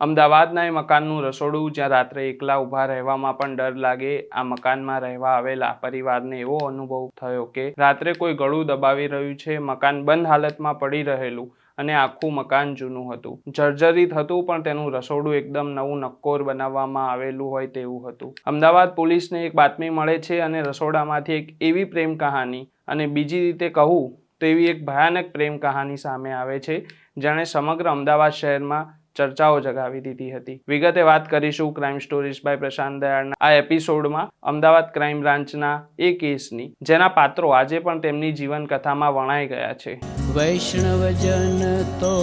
અમદાવાદના એ મકાનનું રસોડું જ્યાં રાત્રે એકલા ઊભા રહેવામાં પણ ડર લાગે, આ મકાનમાં રહેવા આવેલા પરિવારને એવો અનુભવ થયો કે રાત્રે કોઈ ગળું દબાવી રહ્યું છે. મકાન બંધ હાલતમાં પડી રહેલું અને આખું મકાન જૂનું હતું, જર્જરિત હતું, પણ તેનું રસોડું એકદમ નવું નક્કોર બનાવવામાં આવેલું હોય તેવું હતું. અમદાવાદ પોલીસને એક બાતમી મળે છે અને રસોડામાંથી એક એવી પ્રેમ કહાની અને બીજી રીતે કહું તો એવી એક ભયાનક પ્રેમ કહાની સામે આવે છે જેણે સમગ્ર અમદાવાદ શહેરમાં ચર્ચાઓ જગાવી દીધી હતી. વિગતે વાત કરીશું ક્રાઇમ સ્ટોરીઝ બાય પ્રશાંત દયાળના આ એપિસોડમાં અમદાવાદ ક્રાઇમ બ્રાન્ચના એ કેસની, જેના પાત્રો આજે પણ તેમની જીવન કથામાં વણાઈ ગયા છે. વૈષ્ણવજન તો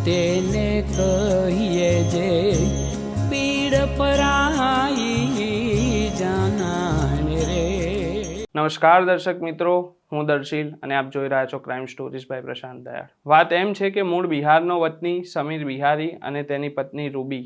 તેને કહીએ જે પીડ પરાઈ જાનાને રે. નમસ્કાર દર્શક મિત્રો, હું દર્શીલ અને આપ જોઈ રહ્યા છો ક્રાઇમ સ્ટોરીઝ બાય પ્રશાંત દયાળ. વાત એમ છે કે મૂળ બિહારનો વતની સમીર બિહારી અને તેની પત્ની રૂબી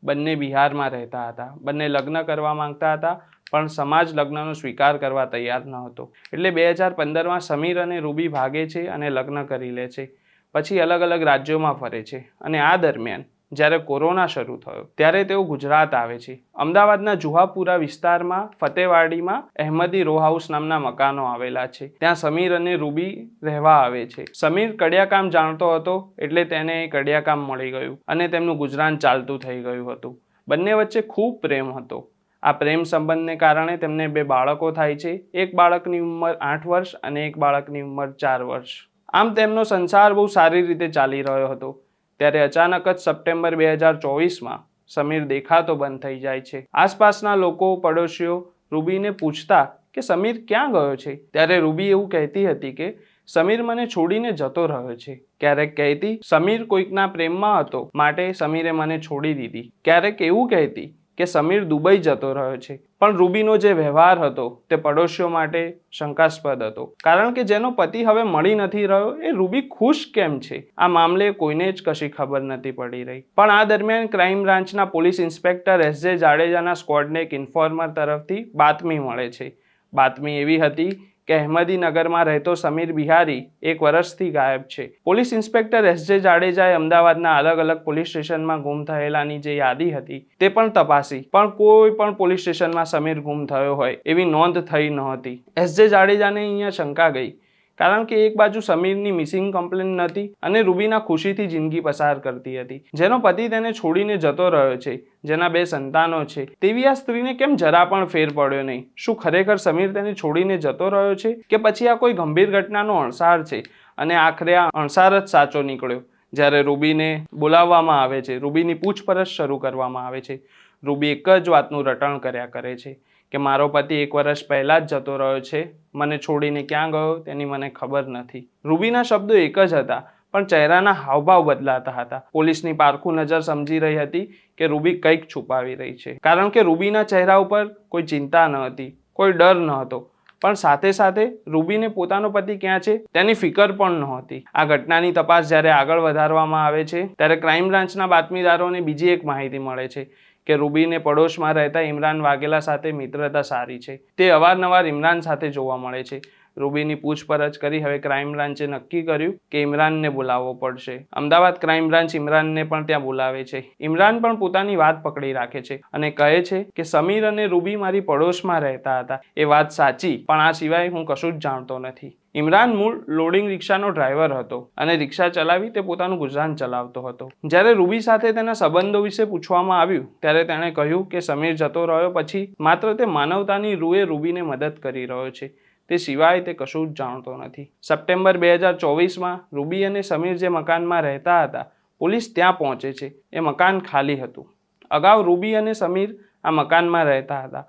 બંને બિહારમાં રહેતા હતા. બંને લગ્ન કરવા માંગતા હતા, પણ સમાજ લગ્નનો સ્વીકાર કરવા તૈયાર ન હતો. એટલે 2015માં સમીર અને રૂબી ભાગે છે અને લગ્ન કરી લે છે. પછી અલગ અલગ રાજ્યોમાં ફરે છે અને આ દરમિયાન જ્યારે કોરોના શરૂ થયો ત્યારે તેઓ ગુજરાત આવે છે. અમદાવાદના જુહાપુરા વિસ્તારમાં ફતેવાડીમાં અહેમદી રો હાઉસ નામના મકાનો આવેલા છે. ત્યાં સમીર અને રૂબી રહેવા આવે છે. સમીર કડિયાકામ જાણતો હતો એટલે તેને કડિયાકામ મળી ગયું અને તેમનું ગુજરાન ચાલતું થઈ ગયું હતું. બંને વચ્ચે ખૂબ પ્રેમ હતો. આ પ્રેમ સંબંધને કારણે તેમને 2 બાળકો થાય છે. એક બાળકની ઉંમર 8 વર્ષ અને એક બાળકની ઉંમર 4 વર્ષ. આમ તેમનો સંસાર બહુ સારી રીતે ચાલી રહ્યો હતો. ત્યારે અચાનક જ સપ્ટેમ્બર 2024માં સમીર દેખાતો બંધ થઈ જાય છે. આસપાસના લોકો, પડોશીઓ રૂબીને પૂછતા કે સમીર ક્યાં ગયો છે, ત્યારે રૂબી એવું કહેતી હતી કે સમીર મને છોડીને જતો રહ્યો છે. ક્યારેક કહેતી સમીર કોઈકના પ્રેમમાં હતો માટે સમીરે મને છોડી દીધી. ક્યારેક એવું કહેતી કે સમીર દુબઈ જતો રહ્યો છે. પણ રૂબીનો જે વ્યવહાર હતો તે પડોશીઓ માટે શંકાસ્પદ હતો, કારણ કે જેનો પતિ હવે મળી નથી રહ્યો એ રૂબી ખુશ કેમ છે, આ મામલે કોઈને જ કશી ખબર નથી પડી રહી. પણ આ દરમિયાન ક્રાઇમ બ્રાન્ચના પોલીસ ઇન્સ્પેક્ટર S.J. જાડેજાના સ્ક્વોડને એક ઇન્ફોર્મર તરફથી બાતમી મળે છે. બાતમી એવી હતી કે અહેમદીનગરમાં રહેતો સમીર બિહારી 1 વર્ષથી ગાયબ છે. Police inspector S.J. જાડેજાએ અમદાવાદના અલગ અલગ પોલીસ સ્ટેશનમાં ગુમ થયેલાની જે યાદી હતી તે પણ તપાસી, પણ કોઈ પણ પોલીસ સ્ટેશનમાં સમીર ગુમ થયો હોય એવી નોંધ થઈ નહોતી. S.J. જાડેજાને અહીંયા શંકા ગઈ, કારણ કે એક બાજુ સમીરની મિસિંગ કમ્પ્લેન નથી અને રૂબીના ખુશીથી જિંદગી પસાર કરતી હતી. જેનો પતિ તેને છોડીને જતો રહ્યો છે, જેના 2 સંતાનો છે, તેવી આ સ્ત્રીને કેમ જરા પણ ફેર પડ્યો નહીં. શું ખરેખર સમીર તેને છોડીને જતો રહ્યો છે કે પછી આ કોઈ ગંભીર ઘટનાનો અણસાર છે? અને આખરે આ અણસાર જ સાચો નીકળ્યો. જ્યારે રૂબીને બોલાવવામાં આવે છે, રૂબીની પૂછપરછ શરૂ કરવામાં આવે છે, રૂબી એક જ વાતનું રટણ કર્યા કરે છે કે મારો પતિ 1 વર્ષ પહેલા જ જતો રહ્યો છે, મને છોડીને ક્યાં ગયો તેની મને ખબર નથી. રૂબીના શબ્દો એક જ હતા, પણ ચહેરાના હાવભાવ બદલાતા હતા. પોલીસની પારખું નજર સમજી રહી હતી કે રૂબી કંઈક છુપાવી રહી છે, કારણ કે રૂબીના ચહેરા ઉપર કોઈ ચિંતા ન હતી, કોઈ ડર ન હતો, પણ સાથે સાથે રૂબીને પોતાનો પતિ ક્યાં છે તેની ફિકર પણ નહોતી. આ ઘટનાની તપાસ જ્યારે આગળ વધારવામાં આવે છે ત્યારે ક્રાઇમ બ્રાન્ચના બાતમીદારોને બીજી એક માહિતી મળે છે કે રૂબીને પડોશમાં રહેતા ઇમરાન વાઘેલા સાથે મિત્રતા સારી છે. તે અવારનવાર ઇમરાન સાથે જોવા મળે છે. રૂબીની પૂછપરછ કરી હવે ક્રાઇમ બ્રાન્ચે નક્કી કર્યું કે ઇમરાનને બોલાવવો પડશે. અમદાવાદ ક્રાઇમ બ્રાન્ચ ઇમરાનને પણ ત્યાં બોલાવે છે. ઇમરાન પણ પોતાની વાત પકડી રાખે છે અને કહે છે કે સમીર અને રૂબી મારી પડોશમાં રહેતા હતા, એ વાત સાચી, પણ આ સિવાય હું કશું જ જાણતો નથી. ઇમરાન મૂળ લોડિંગ રિક્ષાનો ડ્રાઈવર હતો અને રિક્ષા ચલાવી તે પોતાનું ગુજરાન ચલાવતો હતો. જ્યારે રૂબી સાથે તેના સંબંધો વિશે પૂછવામાં આવ્યું ત્યારે તેણે કહ્યું કે સમીર જતો રહ્યો પછી માત્ર તે માનવતાની રૂએ રૂબીને મદદ કરી રહ્યો છે, તે સિવાય તે કશું જ જાણતો નથી. સપ્ટેમ્બર 2024માં રૂબી અને સમીર જે મકાનમાં રહેતા હતા, પોલીસ ત્યાં પહોંચે છે. એ મકાન ખાલી હતું. અગાઉ રૂબી અને સમીર આ મકાનમાં રહેતા હતા,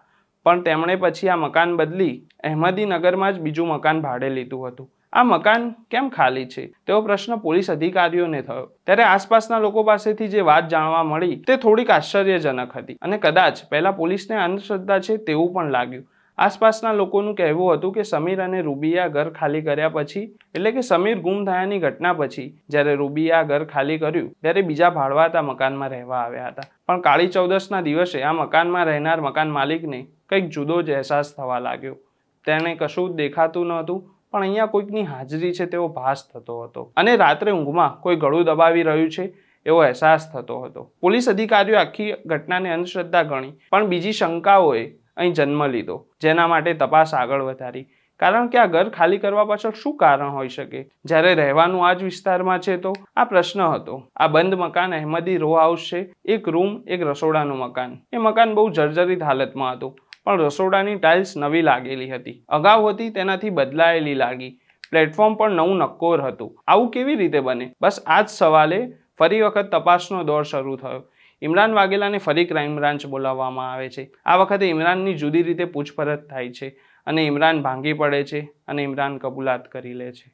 પણ તેમણે પછી આ મકાન બદલી અહેમદીનગરમાં જ બીજું મકાન ભાડે લીધું હતું. આ મકાન કેમ ખાલી છે તેવો પ્રશ્ન પોલીસ અધિકારીઓને થયો. ત્યારે આસપાસના લોકો પાસેથી જે વાત જાણવા મળી તે થોડીક આશ્ચર્યજનક હતી અને કદાચ પહેલા પોલીસને અંધશ્રદ્ધા છે તેવું પણ લાગ્યું. આસપાસના લોકોનું કહેવું હતું કે સમીર અને રૂબીએ આ ઘર ખાલી કર્યા પછી, એટલે કે સમીર ગુમ થયાની ઘટના પછી જ્યારે રૂબીએ આ ઘર ખાલી કર્યું ત્યારે બીજા ભાડવાતા મકાનમાં રહેવા આવ્યા હતા. પણ કાળી ચૌદસના દિવસે આ મકાનમાં રહેનાર મકાન માલિકને કંઈક જુદો જ અહેસાસ થવા લાગ્યો. તેને કશું જ દેખાતું નહોતું, પણ અહીંયા કોઈકની હાજરી છે તેવો ભાસ થતો હતો અને રાત્રે ઊંઘમાં કોઈ ગળું દબાવી રહ્યું છે એવો અહેસાસ થતો હતો. પોલીસ અધિકારીઓ આખી ઘટનાને અંધશ્રદ્ધા ગણી, પણ બીજી શંકાઓએ અહીં જન્મ લીધો, જેના માટે તપાસ આગળ વધારી. કારણ કે આ ઘર ખાલી કરવા પાછળ શું કારણ હોઈ શકે, જ્યારે રહેવાનું આ જ વિસ્તારમાં છે? તો આ પ્રશ્ન હતો. આ બંધ મકાન અહેમદી રો હાઉસ છે. એક રૂમ, એક રસોડાનું મકાન. એ મકાન બહુ જર્જરિત હાલતમાં હતું, પણ રસોડાની ટાઇલ્સ નવી લાગેલી હતી. અગાઉ હતી તેનાથી બદલાયેલી લાગી. પ્લેટફોર્મ પણ નવું નક્કોર હતું. આવું કેવી રીતે બને? બસ આ જ સવાલે ફરી વખત તપાસનો દોર શરૂ થયો. ઇમરાન વાઘેલાને ફરી ક્રાઇમ બ્રાન્ચ બોલાવવામાં આવે છે. આ વખતે ઇમરાનની જુદી રીતે પૂછપરછ થાય છે અને ઇમરાન ભાંગી પડે છે અને ઇમરાન કબૂલાત કરી લે છે.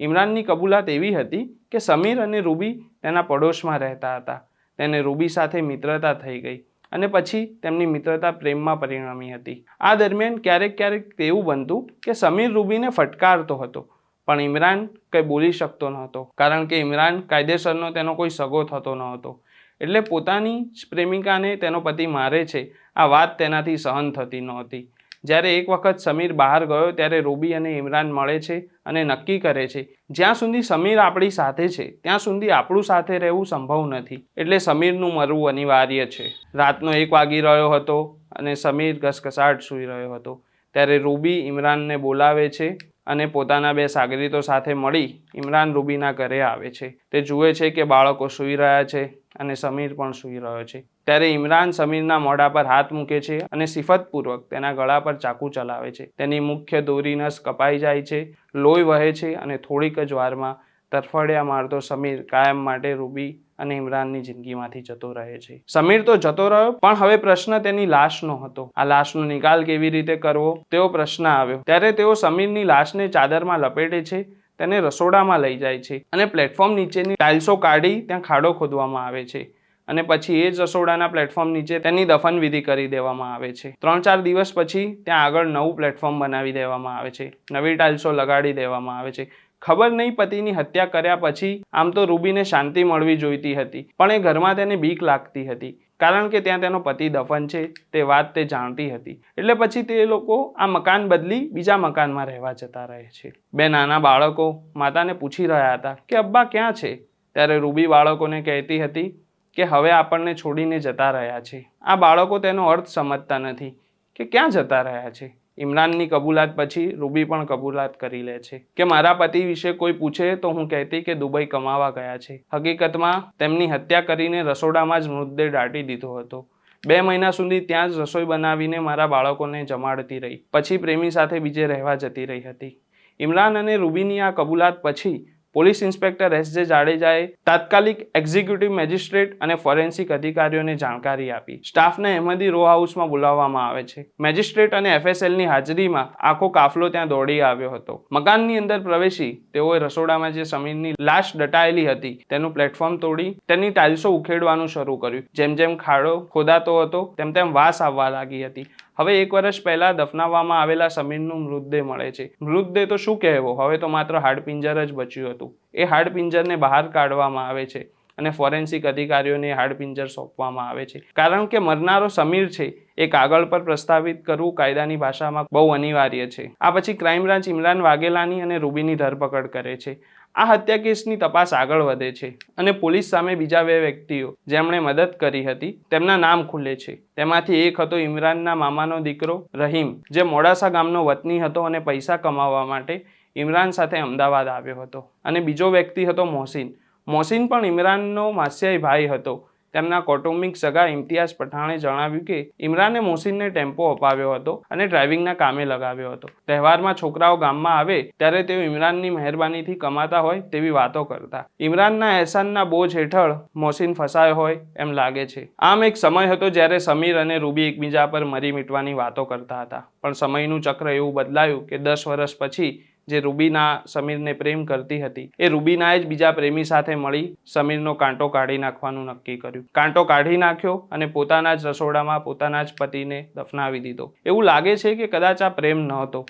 ઇમરાનની કબૂલાત એવી હતી કે સમીર અને રૂબી તેના પડોશમાં રહેતા હતા. તેને રૂબી સાથે મિત્રતા થઈ ગઈ અને પછી તેમની મિત્રતા પ્રેમમાં પરિણમી હતી. આ દરમિયાન ક્યારેક ક્યારેક તેવું બનતું કે સમીર રૂબીને ફટકારતો હતો, પણ ઇમરાન કંઈ બોલી શકતો નહોતો, કારણ કે ઇમરાન કાયદેસરનો તેનો કોઈ સગો થતો ન હતો. એટલે પોતાની જ પ્રેમિકાને તેનો પતિ મારે છે આ વાત તેનાથી સહન થતી નહોતી. જ્યારે એક વખત સમીર બહાર ગયો ત્યારે રૂબી અને ઇમરાન મળે છે અને નક્કી કરે છે જ્યાં સુધી સમીર આપણી સાથે છે ત્યાં સુધી આપણું સાથે રહેવું સંભવ નથી, એટલે સમીરનું મરવું અનિવાર્ય છે. રાતનો 1 વાગી રહ્યો હતો અને સમીર ઘસઘસાટ સૂઈ રહ્યો હતો ત્યારે રૂબી ઇમરાનને બોલાવે છે અને પોતાના 2 સાગરીતો સાથે મળી ઇમરાન રૂબીના ઘરે આવે છે. તે જુએ છે કે બાળકો સૂઈ રહ્યા છે અને સમીર પણ સૂઈ રહ્યો છે. ત્યારે ઇમરાન સમીરના મોઢા પર હાથ મૂકે છે અને સિફતપૂર્વક તેના ગળા પર ચાકુ ચલાવે છે. તેની મુખ્ય દોરી નસ કપાઈ જાય છે, લોહી વહે છે અને થોડીક જ વારમાં તરફડિયા મારતો સમીર કાયમ માટે રૂબી અને ઇમરાનની જિંદગીમાંથી જતો રહે છે. સમીર તો જતો રહ્યો, પણ હવે પ્રશ્ન તેની લાશનો હતો. આ લાશનો નિકાલ કેવી રીતે કરવો તેવો પ્રશ્ન આવ્યો. ત્યારે તેઓ સમીરની લાશને ચાદરમાં લપેટે છે, તેને રસોડામાં લઈ જાય છે અને પ્લેટફોર્મ નીચેની ટાઇલ્સો કાઢી ત્યાં ખાડો ખોદવામાં આવે છે અને પછી એ જ રસોડાના પ્લેટફોર્મ નીચે તેની દફન વિધિ કરી દેવામાં આવે છે. 3-4 દિવસ પછી ત્યાં આગળ નવું પ્લેટફોર્મ બનાવી દેવામાં આવે છે, નવી ટાઇલ્સો લગાડી દેવામાં આવે છે. ખબર નહીં પતિની હત્યા કર્યા પછી આમ તો રૂબીને શાંતિ મળવી જોઈતી હતી, પણ એ ઘરમાં તેને બીક લાગતી હતી, કારણ કે ત્યાં તેનો પતિ દફન છે તે વાત તે જાણતી હતી. એટલે પછી તે લોકો આ મકાન બદલી બીજા મકાનમાં રહેવા જતા રહે છે. 2 નાના બાળકો માતાને પૂછી રહ્યા હતા કે અબ્બા ક્યાં છે? ત્યારે રૂબી બાળકોને કહેતી હતી કે હવે આપણને છોડીને જતા રહ્યા છે. આ બાળકો તેનો અર્થ સમજતા નથી કે ક્યાં જતા રહ્યા છે. ઇમરાનની કબૂલાત પછી રૂબી પણ કબૂલાત કરી લે છે કે મારા પતિ વિશે કોઈ પૂછે તો હું કહેતી કે દુબઈ કમાવા ગયા છે. હકીકતમાં તેમની હત્યા કરીને રસોડામાં જ મૃતદેહ દાટી દીધો હતો. 2 મહિના સુધી ત્યાં જ રસોઈ બનાવીને મારા બાળકોને જમાડતી રહી, પછી પ્રેમી સાથે બીજે રહેવા જતી રહી હતી. ઇમરાન અને રૂબીની આ કબૂલાત પછી પોલીસ ઇન્સ્પેક્ટર S.J. જાડેજાએ તાત્કાલિક એક્ઝિક્યુટિવ મેજિસ્ટ્રેટ અને ફોરેન્સિક અધિકારીઓને જાણકારી આપી. સ્ટાફને અહેમદી રો હાઉસમાં બોલાવવામાં આવે છે. મેજિસ્ટ્રેટ અને FSLની હાજરીમાં આખો કાફલો ત્યાં દોડી આવ્યો હતો. મકાનની અંદર પ્રવેશી તેઓએ રસોડામાં જે સમીરની લાશ દટાયેલી હતી તેનું પ્લેટફોર્મ તોડી તેની ટાઇલ્સો ઉખેડવાનું શરૂ કર્યું. જેમ જેમ ખાડો ખોદાતો હતો તેમ તેમ વાસ આવવા લાગી હતી. હવે 1 વર્ષ પહેલા દફનાવવામાં આવેલા સમીરનું મૃતદેહ મળે છે. મૃતદેહ તો શું કહેવો, હવે તો માત્ર હાડપિંજર જ બચ્યું હતું. એ હાડપિંજરને બહાર કાઢવામાં આવે છે અને ફોરેન્સિક અધિકારીઓને હાડપિંજર સોંપવામાં આવે છે, કારણ કે મરનારો સમીર છે એ કાગળ પર પ્રસ્તાવિત કરવું કાયદાની ભાષામાં બહુ અનિવાર્ય છે. આ પછી ક્રાઇમ બ્રાન્ચ ઇમરાન વાઘેલાની અને રૂબીની ધરપકડ કરે છે. આ હત્યા કેસની તપાસ આગળ વધે છે અને પોલીસ સામે બીજા 2 વ્યક્તિઓ જેમણે મદદ કરી હતી તેમના નામ ખુલે છે. તેમાંથી એક હતો ઇમરાનના મામાનો દીકરો રહીમ, જે મોડાસા ગામનો વતની હતો અને પૈસા કમાવવા માટે ઇમરાન સાથે અમદાવાદ આવ્યો હતો. અને બીજો વ્યક્તિ હતો મોહસિન. મોહસિન પણ ઇમરાનનો માસ્યાઈ ભાઈ હતો. તેમના કૌટુંબિક સગા ઇમ્તિયાઝ પઠાણે જણાવ્યું કે ઇમરાને મોહસિનને ટેમ્પો અપાવ્યો હતો અને ડ્રાઇવિંગના કામે લગાવ્યો હતો. તહેવારમાં છોકરાઓ ગામમાં આવે ત્યારે તેઓ ઇમરાનની મહેરબાનીથી કમાતા હોય તેવી વાતો કરતા. ઇમરાનના અહેસાનના બોજ હેઠળ મોહસિન ફસાયો હોય એમ લાગે છે. આમ એક સમય હતો જ્યારે સમીર અને રૂબી એકબીજા પર મરી મીટવાની વાતો કરતા હતા, પણ સમયનું ચક્ર એવું બદલાયું કે 10 વર્ષ પછી જે રૂબીના સમીરને પ્રેમ કરતી હતી એ રૂબીનાએ જ બીજા પ્રેમી સાથે મળી સમીરનો કાંટો કાઢી નાખવાનું નક્કી કર્યું. કાંટો કાઢી નાખ્યો અને પોતાના જ રસોડામાં પોતાના જ પતિને દફનાવી દીધો. એવું લાગે છે કે કદાચ આ પ્રેમ ન હતો.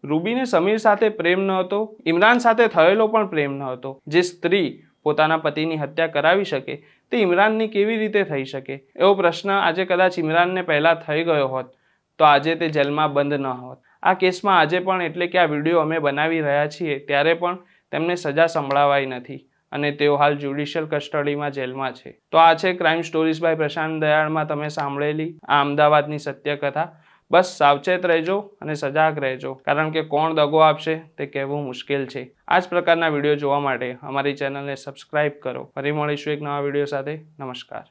રૂબીને સમીર સાથે પ્રેમ ન હતો, ઇમરાન સાથે થયેલો પણ પ્રેમ ન હતો. જે સ્ત્રી પોતાના પતિની હત્યા કરાવી શકે તે ઇમરાનની કેવી રીતે થઈ શકે? એવો પ્રશ્ન આજે કદાચ ઇમરાનને પહેલા થઈ ગયો હોત તો આજે તે જેલમાં બંધ ન હોત. આ કેસમાં આજે પણ, એટલે કે આ વિડીયો અમે બનાવી રહ્યા છીએ ત્યારે પણ તેમને સજા સંભળાવાઈ નથી. અને તેઓ હાલ જ્યુડિશિયલ કસ્ટડીમાં જેલમાં છે. તો આ છે ક્રાઇમ સ્ટોરીઝ બાય પ્રશાંત દયાળમાં તમે સાંભળેલી આ અમદાવાદની સત્ય કથા. બસ સાવચેત રહેજો અને સજાગ રહેજો, કારણ કે કોણ દગો આપશે તે કહેવું મુશ્કેલ છે. આ જ પ્રકારના વિડીયો જોવા માટે અમારી ચેનલને સબસ્ક્રાઇબ કરો. ફરી મળીશું એક નવા વિડીયો સાથે. નમસ્કાર.